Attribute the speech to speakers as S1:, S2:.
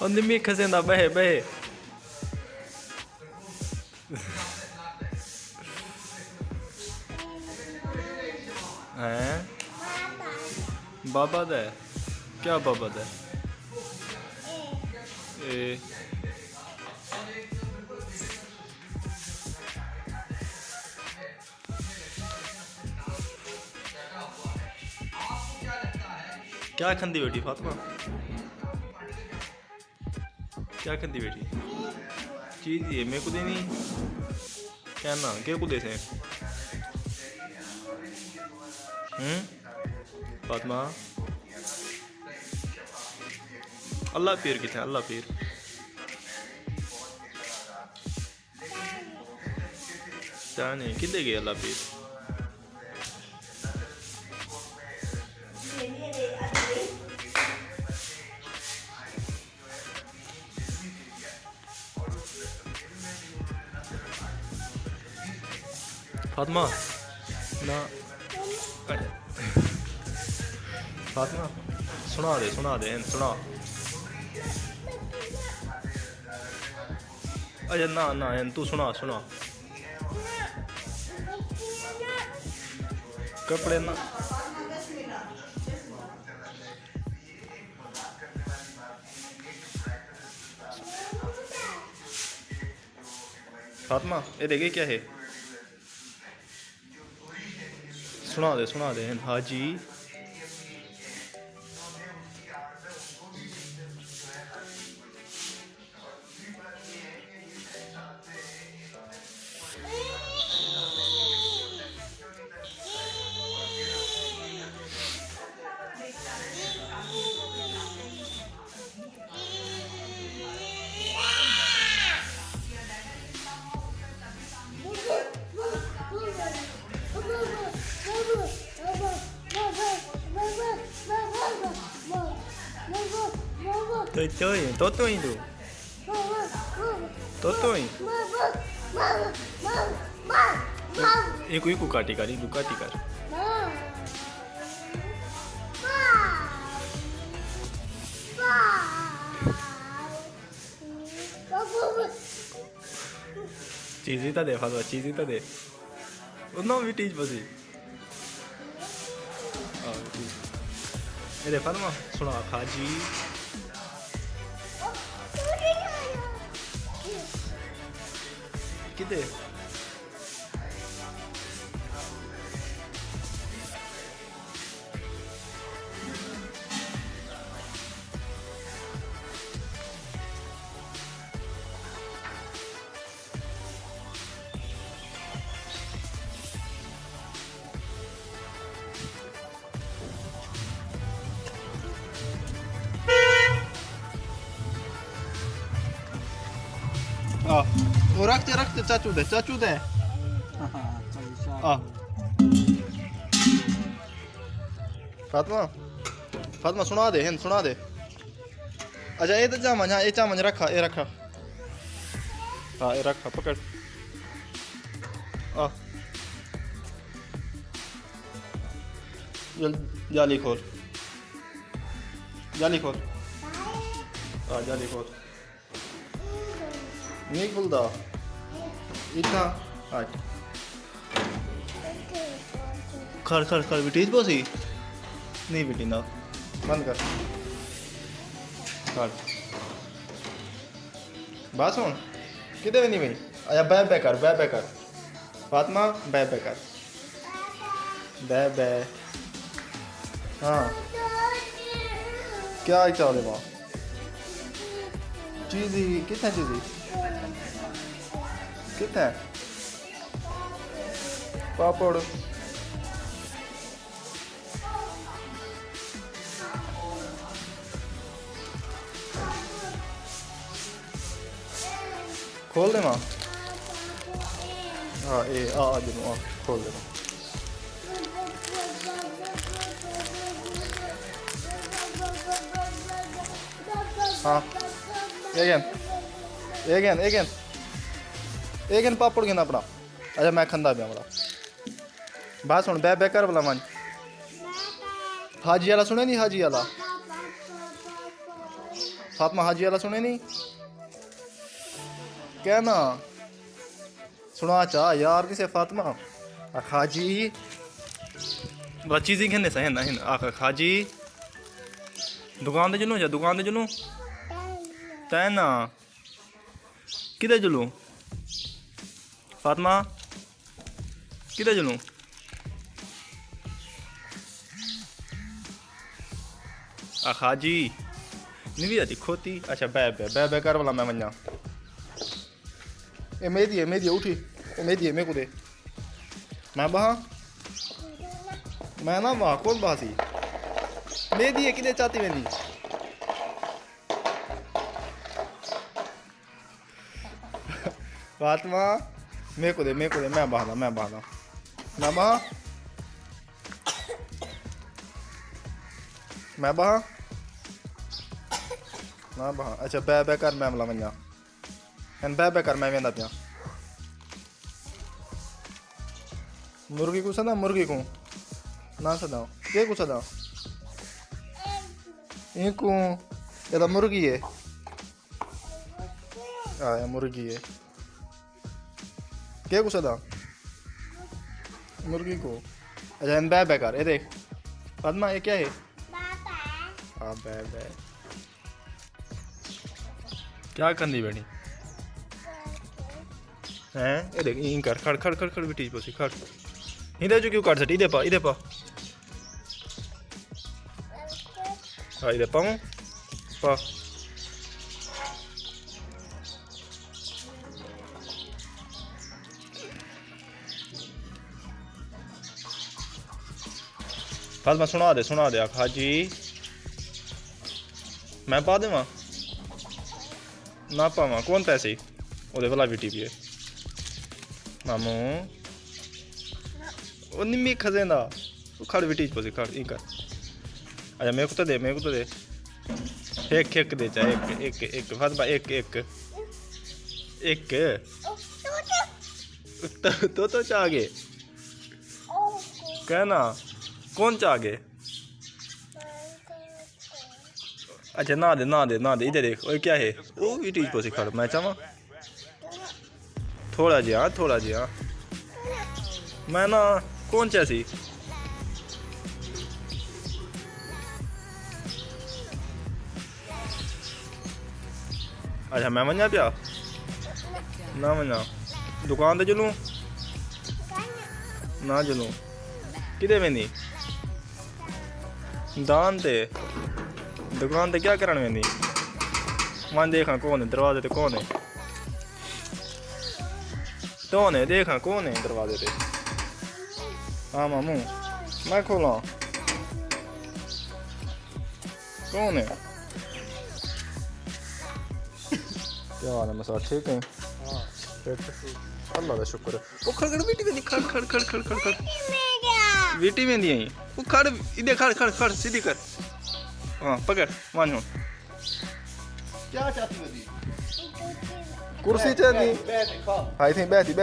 S1: और निम्मी खसेंदा बहे बहे हैं बाबा दा क्या बाबा दा ए क्या खंदी बेटी फातिमा क्या खंदी बेटी चीज़ ये मेरे को देनी क्या ना क्या को दे से फातिमा अल्लाह पीर कितने अल्लाह पीर जाने किधे गए अल्लाह पीर फातिमा ना फातिमा सुना दे सुना अरे ना ना तू सुना कपड़े ना फातिमा ये देखे क्या है सुना दे हाजी Totoy do. Totoy. Iku kati kari du kati kar. चीज़ी तो दे फादवा चीज़ी तो दे. उन्ना भी टीच बसी. ये दे फादवा सुना खाजी. किधे वो रखते चाचू दे फातिमा सुना दे अच्छा ये तो चामच रखा हाँ ये रखा पकड़ जाली खोल जाली खोल नहीं खुलता इतना खर बेटी बसी नहीं बेटी ना बंद कर बस हूँ कि नहीं भाई अच्छा बै कर फातिमा बै कर बै हाँ क्या चाह रहे वहाँ चीज़ी कितने पापड़ खोल दे माँ हाँ ये आज खोल दे हाँ एक पापड़ गिना अपना अच्छा मैं खंदा पिया बड़ा बस हूँ बै कर भला मन हाजी वाला सुने नहीं हाजी वाला
S2: फातिमा हाजी वाला सुने नहीं क्या ना सुना चा यार किसे फातिमा खाजी चीज़ी खेने सही ना आखा खाजी दुकान ते चलूं जा दुकान ते चलूं तै ना किधर चलूं फातिमा किधर चलूं खाजी नहीं भी आती खोती अच्छा बै कर वाला मैं वन्ना ए मेदी उठी ए मेदी मेरे को दे मैं बहा मैं ना बहा कौन बहा सी मेदी है किधर चाहती मैंने फातिमा मेरे को दे मैं बहा मैं बहा अच्छा बै कर मैं मला वन्ना एन बै कर मैं वेंदा पिया मुर्गी को सदा मुर्गी को ना सदा के को सदा इनको ये मुर्गी है आया मुर्गी है के को सदा मुर्गी को अच्छा इन बै कर ये देख फातिमा ये क्या है हाँ बै क्या करनी बैठी हैं ये देख इन कर खड़ बेटी पोसी खड़ इधर जो क्यों काट सकती इधर पा हाँ इधर पा फातिमा सुना दे आखा जी मैं पा देवा ना पावा कौन पैसे वो वाला भी टीवी है मामू वो निम्मी खजेंदा वो खड़ भी टीच पसी खड़ ई कर अच्छा मेरे को तो दे एक दे चाहे एक फातिमा एक तो चाह गए कहना कौन चाह गए अच्छा ना दे इधर देख और क्या है वो भी टीच पोसी खड़ मैं चाहवा थोड़ा जी हाँ मैं ना कौन चाहसी अच्छा मैं वन्ना पिया ना वन्ना दुकान ते चलूं ना चलूं किधे वेंदी दान ते दुकान ते क्या करन वेंदी वन देखा कौन है दरवाजे ते कौन है देखा कौन है दरवाजे ते हाँ मामू मैं खोला कौन है क्या हाल है मसा ठीक है अल्लाह का शुक्र है वो खड़ बेटी में खड़ बेटी में दी वो खड़ इधर खड़ सीधी कर हाँ पकड़ मान हो क्या चाहती कुर्सी चाहिए आई थी बैठी